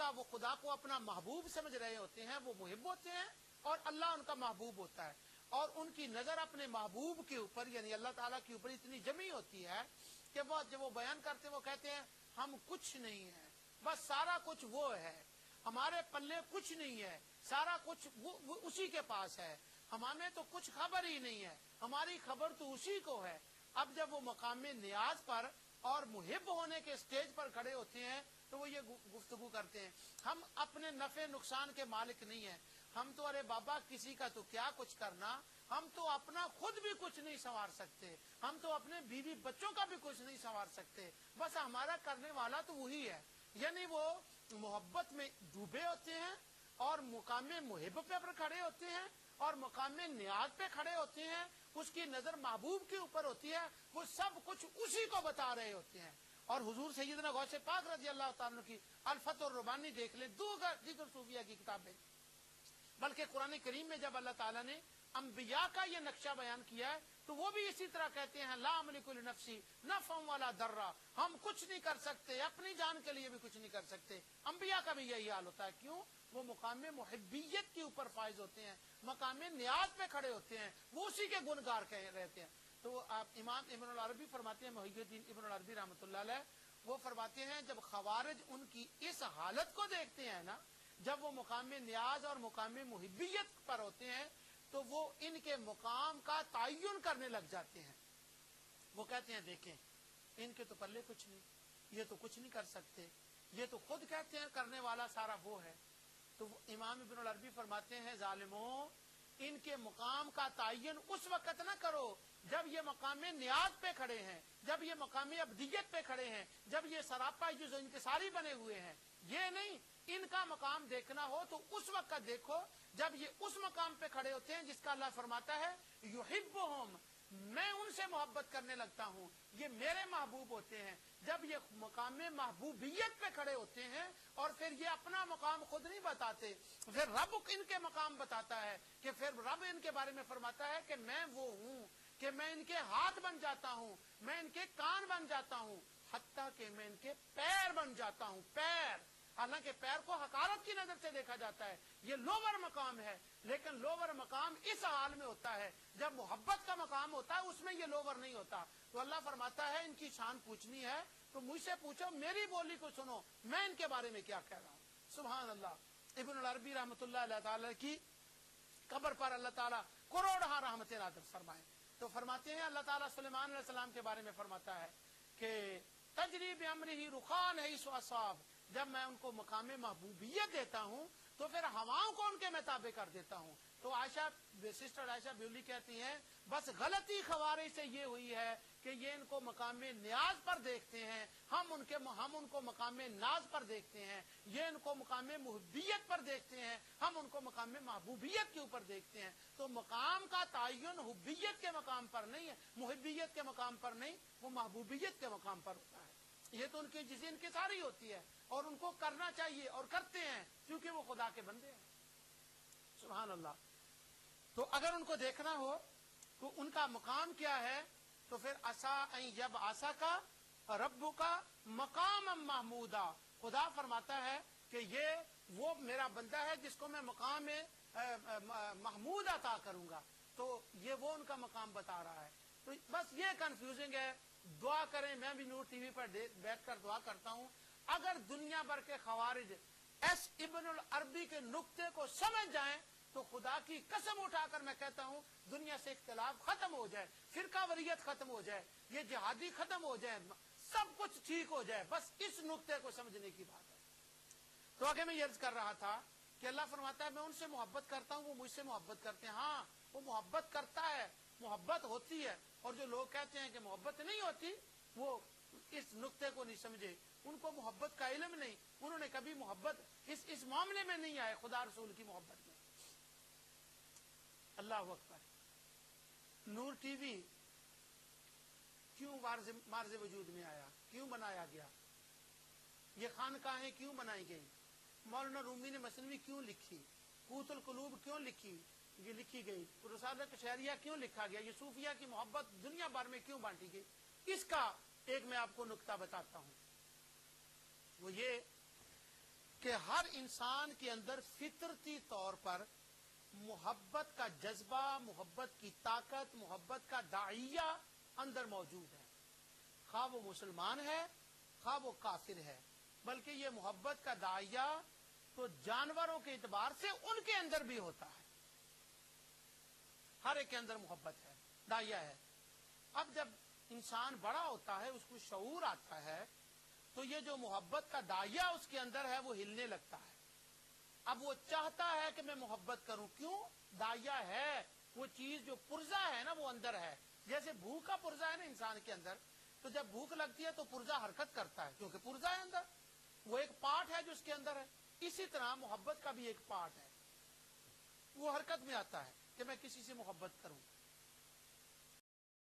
کا وہ خدا کو اپنا محبوب سمجھ رہے ہوتے ہیں وہ محب ہوتے ہیں اور اللہ ان کا محبوب ہوتا ہے، اور ان کی نظر اپنے محبوب کے اوپر یعنی اللہ تعالیٰ کے اوپر اتنی جمی ہوتی ہے کہ وہ جب وہ بیان کرتے ہیں وہ کہتے ہیں ہم کچھ نہیں ہیں، بس سارا کچھ وہ ہے، ہمارے پلے کچھ نہیں ہے، سارا کچھ وہ اسی کے پاس ہے، ہمیں تو کچھ خبر ہی نہیں ہے، ہماری خبر تو اسی کو ہے۔ اب جب وہ مقام نیاز پر اور محب ہونے کے سٹیج پر کھڑے ہوتے ہیں تو وہ یہ گفتگو کرتے ہیں ہم اپنے نفع نقصان کے مالک نہیں ہیں، ہم تو ارے بابا کسی کا تو کیا کچھ کرنا، ہم تو اپنا خود بھی کچھ نہیں سنوار سکتے، ہم تو اپنے بیوی بچوں کا بھی کچھ نہیں سنوار سکتے، بس ہمارا کرنے والا تو وہی ہے۔ یعنی وہ محبت میں ڈوبے ہوتے ہیں اور مقام محب پہ کھڑے ہوتے ہیں اور مقام نیاز پہ کھڑے ہوتے ہیں، اس کی نظر محبوب کے اوپر ہوتی ہے، وہ سب کچھ اسی کو بتا رہے ہوتے ہیں۔ اور حضور سیدنا غوث پاک رضی اللہ تعالیٰ عنہ کی الفتح الربانی دیکھ لیں، دیگر صوفیہ کی کتابیں، بلکہ قرآن کریم میں جب اللہ تعالیٰ نے انبیاء کا یہ نقشہ بیان کیا ہے تو وہ بھی اسی طرح کہتے ہیں لا املک لنفسی نفعا ولا ضرا، ہم کچھ نہیں کر سکتے، اپنی جان کے لیے بھی کچھ نہیں کر سکتے۔ انبیاء کا بھی یہی حال ہوتا ہے، کیوں؟ وہ مقام محبیت کے اوپر فائز ہوتے ہیں، مقام نیاز پہ کھڑے ہوتے ہیں، وہ اسی کے گنگار کہہ رہتے ہیں۔ تو آپ امام ابن العربی فرماتے ہیں، محی الدین ابن العربی رحمۃ اللہ علیہ، وہ فرماتے ہیں جب خوارج ان کی اس حالت کو دیکھتے ہیں نا، جب وہ مقام نیاز اور مقام محبیت پر ہوتے ہیں تو وہ ان کے مقام کا تعین کرنے لگ جاتے ہیں۔ وہ کہتے ہیں دیکھیں ان کے تو پلے کچھ نہیں، یہ تو کچھ نہیں کر سکتے، یہ تو خود کہتے ہیں کرنے والا سارا وہ ہے۔ تو امام ابن العربی فرماتے ہیں ظالموں، ان کے مقام کا تعین اس وقت نہ کرو جب یہ مقام نیاز پہ کھڑے ہیں، جب یہ مقام ابدیت پہ کھڑے ہیں، جب یہ سراپا جز انکساری بنے ہوئے ہیں، یہ نہیں۔ ان کا مقام دیکھنا ہو تو اس وقت دیکھو جب یہ اس مقام پہ کھڑے ہوتے ہیں جس کا اللہ فرماتا ہے یحبہم، میں ان سے محبت کرنے لگتا ہوں، یہ میرے محبوب ہوتے ہیں۔ جب یہ مقام محبوبیت پہ کھڑے ہوتے ہیں اور پھر یہ اپنا مقام خود نہیں بتاتے، پھر رب ان کے مقام بتاتا ہے کہ پھر رب ان کے بارے میں فرماتا ہے کہ میں وہ ہوں کہ میں ان کے ہاتھ بن جاتا ہوں، میں ان کے کان بن جاتا ہوں، حتیٰ کہ میں ان کے پیر بن جاتا ہوں۔ پیر، حالانکہ پیر کو حقارت کی نظر سے دیکھا جاتا ہے، یہ لوور مقام ہے، لیکن لوور مقام اس حال میں ہوتا ہے جب محبت کا مقام ہوتا ہے، اس میں یہ لوور نہیں ہوتا۔ تو اللہ فرماتا ہے ان کی شان پوچھنی ہے تو مجھ سے پوچھو، میری بولی کو سنو، میں ان کے بارے میں کیا کہہ رہا ہوں۔ سبحان اللہ۔ ابن العربی رحمۃ اللہ علیہ تعالی کی قبر پر اللہ تعالیٰ کروڑہا رحمتیں نازل فرمائیں۔ تو فرماتے ہیں اللہ تعالیٰ سلیمان علیہ السلام کے بارے میں فرماتا ہے کہ تجری بامرہ رخان حیث اصاب، جب میں ان کو مقام محبوبیت دیتا ہوں تو پھر ہواؤں کو ان کے میں تابع کر دیتا ہوں۔ تو عائشہ سسٹر عائشہ بیولی کہتی ہیں بس غلطی خوارج سے یہ ہوئی ہے کہ یہ ان کو مقام نیاز پر دیکھتے ہیں، ہم ان کو مقام ناز پر دیکھتے ہیں، یہ ان کو مقام محبیت پر دیکھتے ہیں، ہم ان کو مقام محبوبیت کے اوپر دیکھتے ہیں۔ تو مقام کا تعین حبیت کے مقام پر نہیں ہے، محبیت کے مقام پر نہیں، وہ محبوبیت کے مقام پر ہوتا ہے۔ یہ تو ان کی جزی انکساری ہوتی ہے اور ان کو کرنا چاہیے اور کرتے ہیں کیونکہ وہ خدا کے بندے ہیں۔ سبحان اللہ۔ تو اگر ان کو دیکھنا ہو تو ان کا مقام کیا ہے، تو پھر عسا ان جب آسا کا ربو کا مقام محمودا، خدا فرماتا ہے کہ یہ وہ میرا بندہ ہے جس کو میں مقام محمود عطا کروں گا۔ تو یہ وہ ان کا مقام بتا رہا ہے۔ تو بس یہ کنفیوزنگ ہے، دعا کریں، میں بھی نور ٹی وی پر بیٹھ کر دعا کرتا ہوں، اگر دنیا بھر کے خوارج ایس ابن العربی کے نقطے کو سمجھ جائیں تو خدا کی قسم اٹھا کر میں کہتا ہوں دنیا سے اختلاف ختم ہو جائے، فرقہ وریت ختم ہو جائے، یہ جہادی ختم ہو جائے، سب کچھ ٹھیک ہو جائے، بس اس نقطے کو سمجھنے کی بات ہے۔ تو آگے میں یہ عرض کر رہا تھا کہ اللہ فرماتا ہے میں ان سے محبت کرتا ہوں، وہ مجھ سے محبت کرتے ہیں۔ ہاں وہ محبت کرتا ہے، محبت ہوتی ہے، اور جو لوگ کہتے ہیں کہ محبت نہیں ہوتی وہ اس نقطے کو نہیں سمجھے، ان کو محبت کا علم نہیں، انہوں نے کبھی محبت اس معاملے میں نہیں آئے، خدا رسول کی محبت میں۔ اللہ اکبر۔ نور ٹی وی کیوں مارز وجود میں آیا، کیوں بنایا گیا، یہ خانقاہیں کیوں بنائی گئی، مولانا رومی نے مثنوی کیوں لکھی، قوت القلوب کیوں لکھی، یہ لکھی گئی، رسالہ قشیریہ کیوں لکھا گیا، یہ صوفیہ کی محبت دنیا بھر میں کیوں بانٹی گئی، اس کا ایک میں آپ کو نقطہ بتاتا ہوں، وہ یہ کہ ہر ہر انسان کے اندر فطرتی طور پر محبت کا جذبہ، محبت کی طاقت، محبت کا داعیہ اندر موجود ہے، خواہ وہ مسلمان ہے خواہ وہ کافر ہے، بلکہ یہ محبت کا داعیہ تو جانوروں کے اعتبار سے ان کے اندر بھی ہوتا ہے، ہر ایک کے اندر محبت ہے، داعیہ ہے۔ اب جب انسان بڑا ہوتا ہے، اس کو شعور آتا ہے، تو یہ جو محبت کا داعیہ اس کے اندر ہے وہ ہلنے لگتا ہے۔ اب وہ چاہتا ہے کہ میں محبت کروں، کیوں؟ داعیہ ہے، وہ چیز جو پرزہ ہے نا وہ اندر ہے، جیسے بھوک کا پرزہ ہے نا انسان کے اندر، تو جب بھوک لگتی ہے تو پرزہ حرکت کرتا ہے کیونکہ پرزہ ہے اندر، وہ ایک پارٹ ہے جو اس کے اندر ہے۔ اسی طرح محبت کا بھی ایک پارٹ ہے، وہ حرکت میں آتا ہے کہ میں کسی سے محبت کروں۔